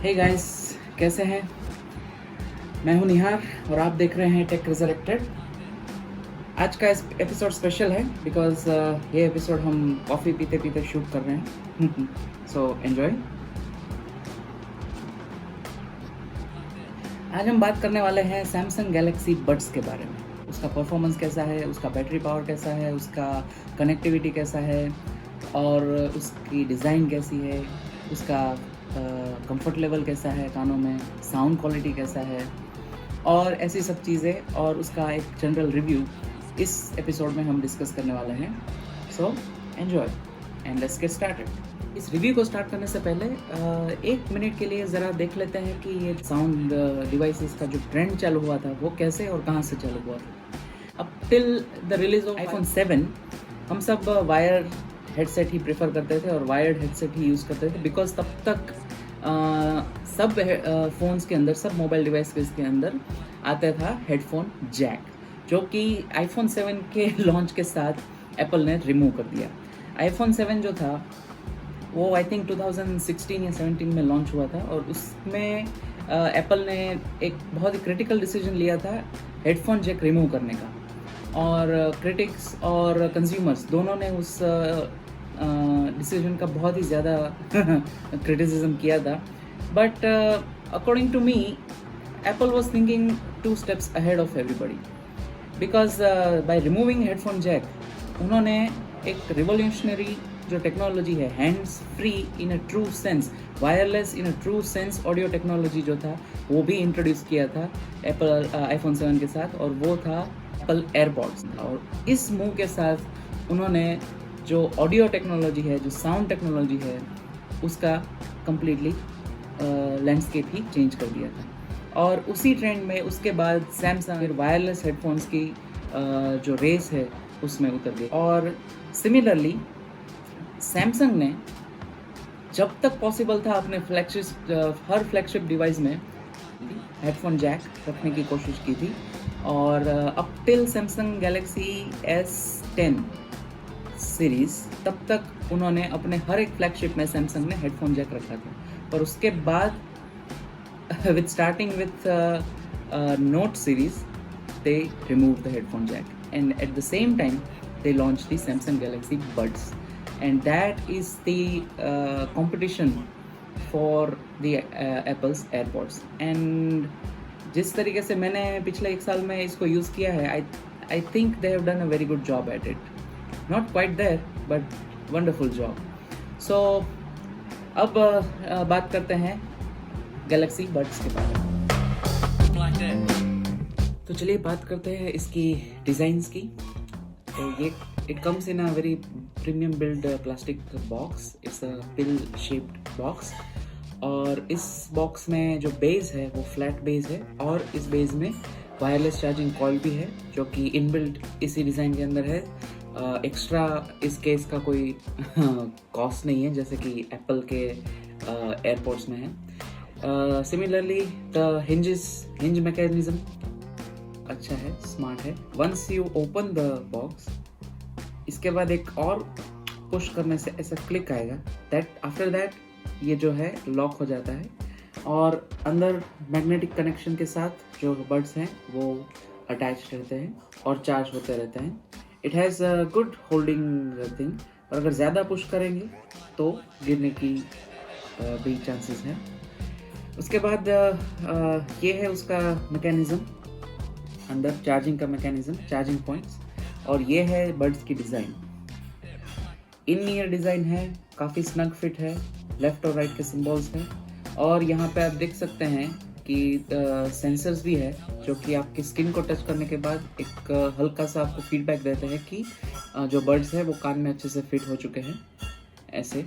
Hey guys, कैसे हैं? मैं हूं निहार और आप देख रहे हैं टेक रिजरेक्टेड। आज का एपिसोड स्पेशल है बिकॉज ये एपिसोड हम कॉफ़ी पीते पीते शूट कर रहे हैं। So enjoy. आज हम बात करने वाले हैं सैमसंग गैलेक्सी बड्स के बारे में। उसका परफॉर्मेंस कैसा है, उसका बैटरी पावर कैसा है, उसका कनेक्टिविटी कैसा है और उसकी डिज़ाइन कैसी है, उसका कंफर्ट लेवल कैसा है कानों में, साउंड क्वालिटी कैसा है और ऐसी सब चीज़ें और उसका एक जनरल रिव्यू इस एपिसोड में हम डिस्कस करने वाले हैं। So enjoy and let's get started. इस रिव्यू को स्टार्ट करने से पहले 1 मिनट के लिए ज़रा देख लेते हैं कि ये साउंड डिवाइसेस का जो ट्रेंड चालू हुआ था वो कैसे और कहाँ से चालू हुआ था। अब till the release of iPhone 7 हम सब वायर हेडसेट ही प्रेफर करते थे और वायर्ड हेडसेट ही यूज़ करते थे बिकॉज तब तक सब फ़ोन्स के अंदर, सब मोबाइल डिवाइसेस के अंदर आता था हेडफोन जैक, जो कि iPhone 7 के लॉन्च के साथ एप्पल ने रिमूव कर दिया। iPhone 7 जो था वो आई थिंक 2016 या 17 में लॉन्च हुआ था और उसमें एप्पल ने एक बहुत ही क्रिटिकल डिसीजन लिया था हेडफोन जैक रिमूव करने का, और क्रिटिक्स और कंज्यूमर्स दोनों ने उस डिसीजन का बहुत ही ज़्यादा क्रिटिसिज्म किया था। But according to me Apple was thinking 2 steps ahead of everybody because by removing headphone jack उन्होंने एक रिवोल्यूशनरी जो टेक्नोलॉजी है, hands free in a true sense, wireless in a true sense audio technology जो था वो भी introduce किया था एप्पल iPhone 7 के साथ, और वो था एप्पल एयरपॉड्स। और इस मूव के साथ उन्होंने जो ऑडियो टेक्नोलॉजी है, जो साउंड टेक्नोलॉजी है, उसका कम्प्लीटली लैंडस्केप ही चेंज कर दिया था। और उसी ट्रेंड में उसके बाद सैमसंग वायरलेस हेडफोन्स की जो रेस है उसमें उतर गई। और सिमिलरली सैमसंग ने जब तक पॉसिबल था अपने हर फ्लैगशिप डिवाइस में हेडफोन जैक रखने की कोशिश की थी, और up till Samsung Galaxy S10 series तब तक उन्होंने अपने हर एक फ्लैगशिप में सैमसंग ने हेडफोन जैक रखा था। और उसके बाद with starting with Note series, they removed the headphone jack, and at the same time they launched the Samsung Galaxy Buds, and that is the competition for the Apple's AirPods. And जिस तरीके से मैंने पिछले 1 साल में इसको use किया है, I think they have done a very good job at it. Not quite there, but wonderful job. So अब बात करते हैं गैलेक्सी बड्स के बारे में। तो चलिए बात करते हैं इसकी डिज़ाइंस की। तो ये it comes in a very premium build plastic box. It's a pill shaped box, और इस बॉक्स में जो बेस है वो फ्लैट बेस है, और इस बेस में वायरलेस चार्जिंग कॉइल भी है जो कि इनबिल्ट इसी डिज़ाइन के अंदर है। एक्स्ट्रा इसके इसका कोई कॉस्ट नहीं है जैसे कि एप्पल के एयरपोर्ट्स में है। सिमिलरली द हिंज मैकेनिज्म अच्छा है, स्मार्ट है। Once you open the box, इसके बाद एक और पुश करने से ऐसा क्लिक आएगा, दैट आफ्टर दैट ये जो है लॉक हो जाता है, और अंदर मैग्नेटिक कनेक्शन के साथ जो बड्स हैं वो अटैच रहते हैं और चार्ज होते रहते हैं। It has a good holding thing, और अगर ज़्यादा पुश करेंगे तो गिरने की भी चांसेस हैं। उसके बाद ये है उसका मैकेनिज़्म, अंदर चार्जिंग का मैकेनिज़्म, चार्जिंग पॉइंट्स, और ये है बड्स की डिज़ाइन। इन ईयर डिज़ाइन है, काफ़ी स्नग फिट है, लेफ़्ट और राइट के सिम्बॉल्स हैं, और यहाँ पे आप देख सकते हैं कि सेंसर्स भी है जो कि आपकी स्किन को टच करने के बाद एक हल्का सा आपको फीडबैक देते हैं कि जो बड्स है वो कान में अच्छे से फिट हो चुके हैं, ऐसे।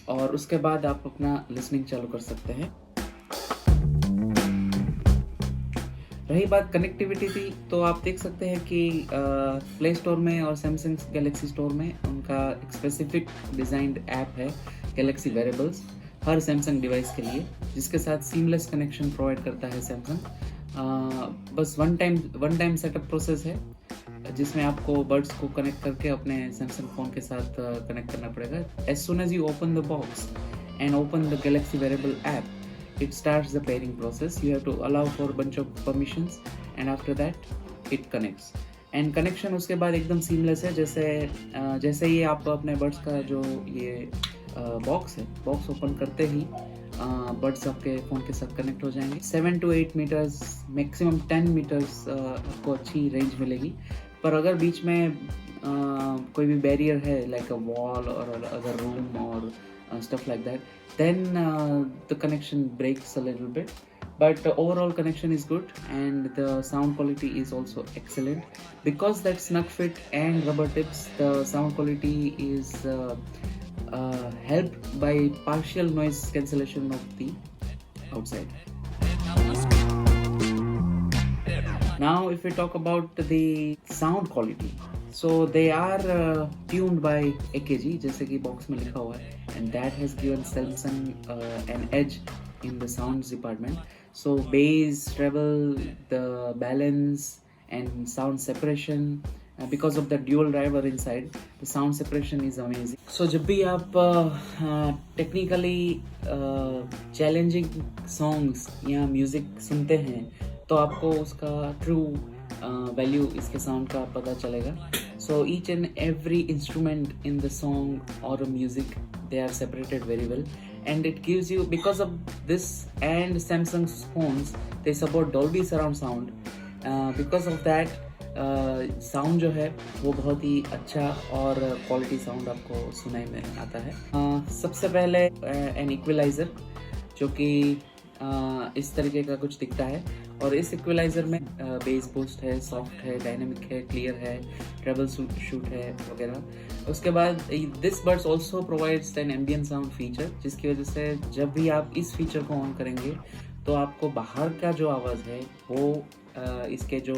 और उसके बाद आप अपना लिसनिंग चालू कर सकते हैं। रही बात कनेक्टिविटी की, तो आप देख सकते हैं कि प्ले स्टोर में और सैमसंग गैलेक्सी स्टोर में उनका एक स्पेसिफिक डिज़ाइंड ऐप है गैलेक्सी वेरेबल्स, हर सैमसंग डिवाइस के लिए, जिसके साथ सीमलेस कनेक्शन प्रोवाइड करता है सैमसंग। बस वन टाइम सेटअप प्रोसेस है जिसमें आपको बड्स को कनेक्ट करके अपने सैमसंग फ़ोन के साथ कनेक्ट करना पड़ेगा। As soon as you open the box and open the Galaxy Wearable app, it starts the pairing process. You have to allow for a bunch of permissions and after that it connects. And connection उसके बाद एकदम seamless है, जैसे ही आप अपने buds का जो ये बॉक्स है, बॉक्स ओपन करते ही बड्स आपके फ़ोन के साथ कनेक्ट हो जाएंगे. 7 to 8 मीटर्स, मैक्सिमम 10 मीटर्स आपको अच्छी रेंज मिलेगी. पर अगर बीच में कोई भी बैरियर है, लाइक अ वॉल और अदर रूम और stuff like that, then the connection breaks a little bit. But overall connection is good and the sound quality is also excellent. Because that snug fit and rubber tips, the sound quality is helped by partial noise cancellation of the outside. Now if we talk about the sound quality, so they are tuned by AKG, जैसे कि box में लिखा हुआ है, and that has given Samsung an edge in the sounds department. So bass, treble, the balance and sound separation, because of the dual driver inside, the sound separation is amazing. So जब भी आप technically challenging songs या music सुनते हैं तो आपको उसका true value इसके sound का पता चलेगा. So each and every instrument in the song or a music, they are separated very well. And it gives you, because of this and Samsung's phones, they support Dolby surround sound. Because of that, sound जो है वो बहुत ही अच्छा और quality sound आपको सुनाई में आता है. सबसे पहले एन इक्वलाइज़र जो कि इस तरीके का कुछ दिखता है, और इस इक्वलाइज़र में बेस बूस्ट है, सॉफ्ट है, डायनेमिक है, क्लियर है, ट्रेबल शूट है वगैरह. उसके बाद this buds also provides N ambient sound feature, जिसकी वजह से जब भी आप इस फीचर को ऑन करेंगे तो आपको बाहर का जो आवाज़ है वो इसके जो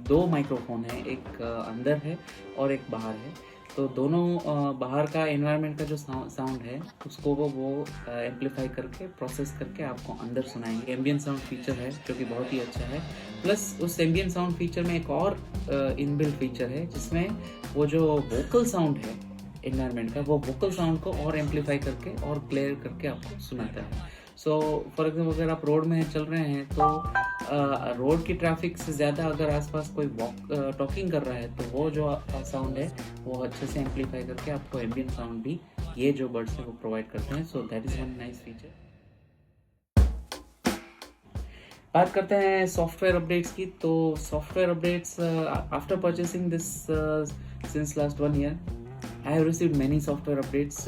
दो माइक्रोफोन है, एक अंदर है और एक बाहर है, तो दोनों बाहर का एनवायरनमेंट का जो साउंड है उसको वो एम्पलीफाई करके प्रोसेस करके आपको अंदर सुनाएंगे. एम्बियंट साउंड फीचर है जो कि बहुत ही अच्छा है. प्लस उस एम्बियंट साउंड फीचर में एक और इनबिल्ट फीचर है जिसमें वो जो वोकल साउंड है एनवायरनमेंट का, वो वोकल साउंड को और एम्पलीफाई करके और क्लियर करके आपको सुनाता है. सो फॉर एग्जाम्पल अगर आप रोड में चल रहे हैं तो रोड की ट्रैफिक से ज़्यादा अगर आसपास कोई टॉकिंग कर रहा है तो वो जो साउंड है वो अच्छे से एम्पलीफाई करके आपको एम्बियंट साउंड भी ये जो बड्स है वो प्रोवाइड करते हैं. So that is one nice feature. बात करते हैं सॉफ्टवेयर अपडेट्स की. तो software updates after purchasing this since last 1 year, I have received many software updates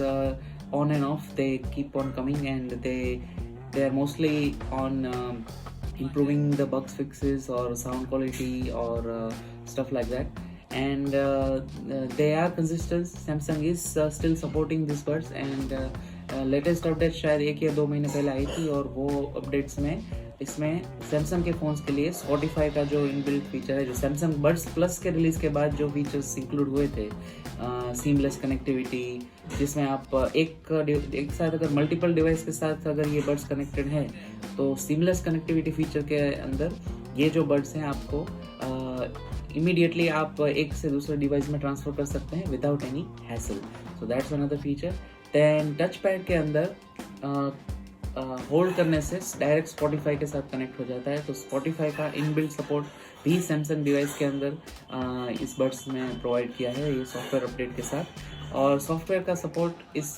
on and off. They keep on coming and they are mostly on improving the bugs fixes or sound quality or stuff like that. And they are consistent. Samsung is still supporting these buds and latest update शायद 1 या 2 महीने पहले आई थी, और वो updates में इसमें Samsung के फ़ोन्स के लिए स्पॉटिफाई का जो इनबिल्ट फीचर है, जो सैमसंग बड्स प्लस के रिलीज़ के बाद जो फीचर्स इंक्लूड हुए थे, सीमलेस कनेक्टिविटी, जिसमें आप एक साथ अगर मल्टीपल डिवाइस के साथ अगर ये बड्स कनेक्टेड हैं तो सीमलेस कनेक्टिविटी फीचर के अंदर ये जो बड्स हैं आपको इमीडिएटली आप एक से दूसरे डिवाइस में ट्रांसफ़र कर सकते हैं without any hassle. So that's another feature. Then touch pad के अंदर होल्ड करने से डायरेक्ट स्पॉटिफाई के साथ कनेक्ट हो जाता है. तो स्पॉटिफाई का इनबिल्ट सपोर्ट भी सैमसंग डिवाइस के अंदर इस बड्स में प्रोवाइड किया है ये सॉफ्टवेयर अपडेट के साथ. और सॉफ्टवेयर का सपोर्ट इस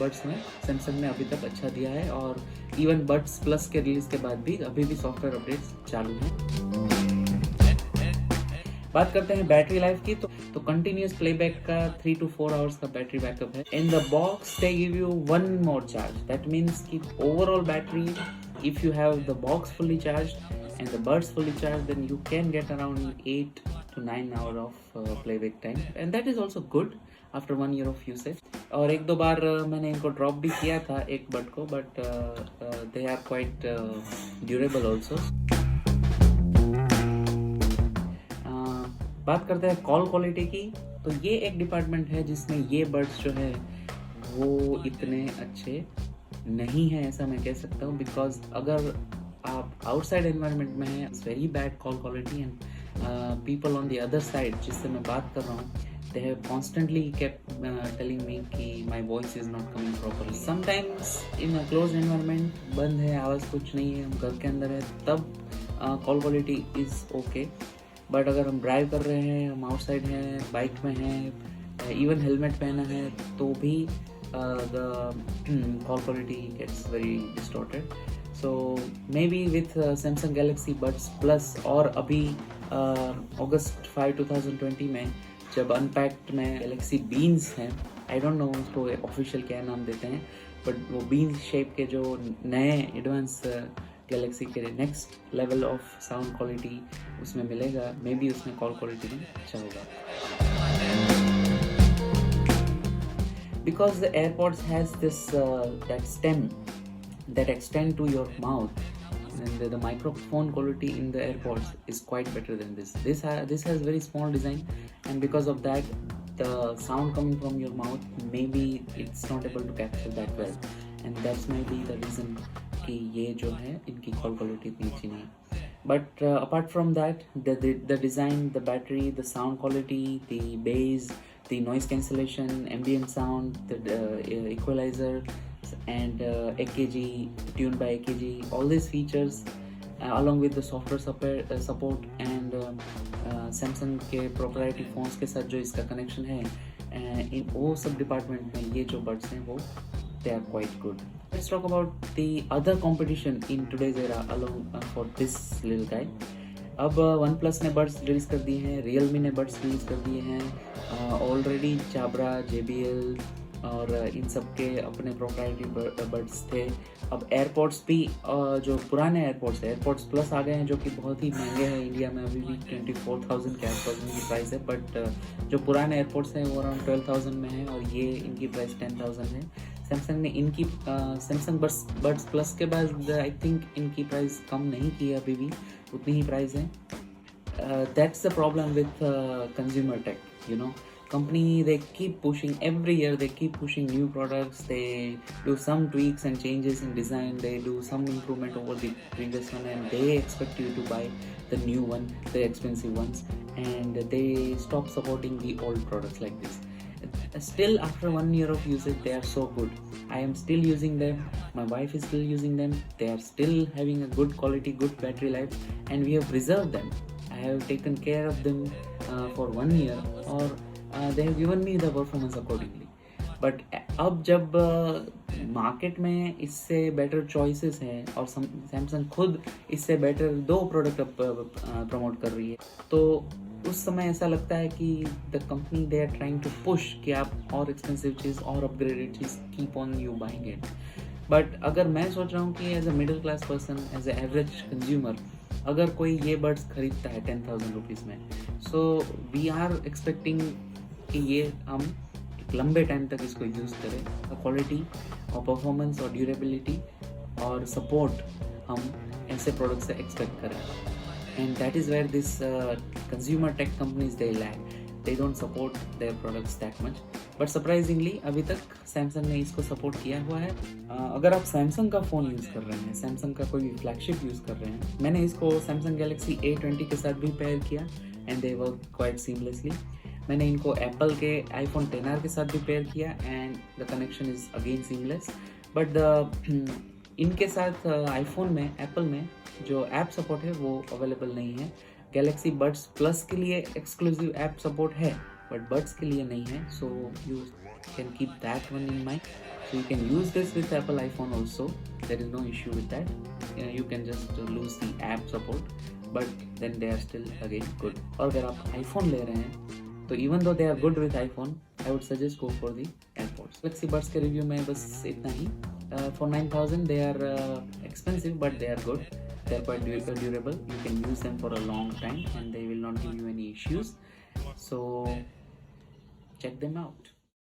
बड्स में सैमसंग ने अभी तक अच्छा दिया है, और इवन बड्स प्लस के रिलीज़ के बाद भी अभी भी सॉफ्टवेयर अपडेट्स चालू हैं. बात करते हैं बैटरी लाइफ की. तो कंटिन्यूस प्लेबैक का 3 to 4 आवर्स का बैटरी बैकअप है. In the box they give you 1 more charge. That means कि overall battery, if you have the box fully charged and the buds fully charged, then you can get around 8 to 9 hours of playback time, and that is also good after 1 year of usage. और एक दो बार मैंने इनको drop भी किया था एक बड को, but they are quite durable also. बात करते हैं कॉल क्वालिटी की. तो ये एक डिपार्टमेंट है जिसमें ये बड्स जो है वो इतने अच्छे नहीं हैं, ऐसा मैं कह सकता हूँ. बिकॉज अगर आप आउटसाइड एनवायरनमेंट में हैं, it's very bad call quality, and people on the other side जिससे मैं बात कर रहा हूँ, they have constantly kept telling me कि my voice is not coming properly. Sometimes in a closed environment, बंद है, आवाज़ कुछ नहीं है, हम घर के अंदर है, तब call quality is okay. But अगर हम ड्राइव कर रहे हैं, हम आउटसाइड हैं, बाइक में हैं, इवन हेलमेट पहना है, तो भी the call quality gets very distorted. So maybe with Samsung Galaxy Buds Plus और अभी August 5, 2020 में जब अनपैक्ड में Galaxy Beans हैं, I don't know उसको ऑफिशियल क्या नाम देते हैं, बट वो बीन्स शेप के जो नए एडवांस गैलेक्सी के next level of sound quality उसमें मिलेगा. मे बी उसमें कॉल क्वालिटी में अच्छा होगा. Because the AirPods has this that stem that extend to your mouth, and the microphone quality in the AirPods is quite better than this. This has very small design, and because of that, the sound coming from your mouth, maybe it's not able to capture that well, and that's maybe the reason कि ये जो है इनकी call quality इतनी अच्छी नहीं है. But apart from that, the design, the battery, the sound quality, the bass, the noise cancellation, ambient sound, the equalizer, and AKG, tuned by AKG, all these features along with the software support and Samsung के proprietary phones के साथ जो इसका connection है, इन वो सब department में ये जो बड्स हैं वो they are quite good. Let's talk about the other competition in today's era along for this little guy. अब OnePlus ने बड्स रिलीज़ कर दिए हैं, Realme ने बड्स रिलीज़ कर दिए हैं, ऑलरेडी Jabra, JBL और इन सब के अपने प्रोप्राइटरी बड्स थे. अब एयरपॉड्स भी जो पुराने एयरपॉड्स है, एयरपॉड्स प्लस आ गए हैं जो कि बहुत ही महंगे हैं. इंडिया में अभी भी 24,000 के आसपास इनकी प्राइस है, बट जो पुराने एयरपॉड्स हैं वो अराउंड 12,000 में है और ये इनकी प्राइस 10,000 है. सैमसंग ने इनकी सैमसंग बड्स प्लस के बाद आई थिंक इनकी प्राइस कम नहीं की है, अभी भी उतनी ही प्राइस है. That's the problem with consumer tech, you know. Company, they keep pushing every year, they keep pushing new products, they do some tweaks and changes in design, they do some improvement over the previous one, and they expect you to buy the new one, the expensive ones, and they stop supporting the old products like this. Still after 1 year of usage they are so good. I am still using them, my wife is still using them, they are still having a good quality, good battery life, and we have preserved them. I have taken care of them for 1 year, or they have given me the performance accordingly. But अब जब market में इससे better choices हैं और Samsung खुद इससे better दो product promote कर रही है, तो उस समय ऐसा लगता है कि the company they are trying to push कि आप और एक्सपेंसिव चीज़ और अपग्रेडेड चीज़ keep on you buying it. But अगर मैं सोच रहा हूँ कि as a middle class person, as a average consumer, अगर कोई ये बड्स खरीदता है 10,000 रुपीज़ में, सो वी आर एक्सपेक्टिंग कि ये हम एक लंबे टाइम तक इसको यूज़ करें. क्वालिटी और परफॉर्मेंस और ड्यूरेबिलिटी और सपोर्ट हम ऐसे प्रोडक्ट से एक्सपेक्ट करें. And that is where this consumer tech companies they lack, they don't support their products that much. But surprisingly अभी तक सैमसंग ने इसको सपोर्ट किया हुआ है. अगर आप सैमसंग का फ़ोन यूज़ कर रहे हैं, सैमसंग का कोई भी फ्लैगशिप यूज़ कर रहे हैं, मैंने इसको सैमसंग गैलेक्सी A20 के साथ भी पेयर किया and they work quite seamlessly. मैंने इनको एप्पल के iPhone XR के साथ भी पेयर किया and the connection is again seamless. But इनके साथ आईफोन में, एप्पल में जो ऐप सपोर्ट है वो अवेलेबल नहीं है. गैलेक्सी बड्स प्लस के लिए एक्सक्लूसिव ऐप सपोर्ट है, बट बड्स के लिए नहीं है. So you can keep that one in mind. So you can use this with Apple iPhone also. There is no issue with that. You can just lose the app support, but then they are still again good. और अगर आप iPhone ले रहे हैं तो even though they are good with iPhone, I would suggest go for the AirPods. Galaxy Buds के review में बस इतना ही. For 9,000 they are expensive, but they are good. They are quite durable. You can use them for a long time and they will not give you any issues. So check them out.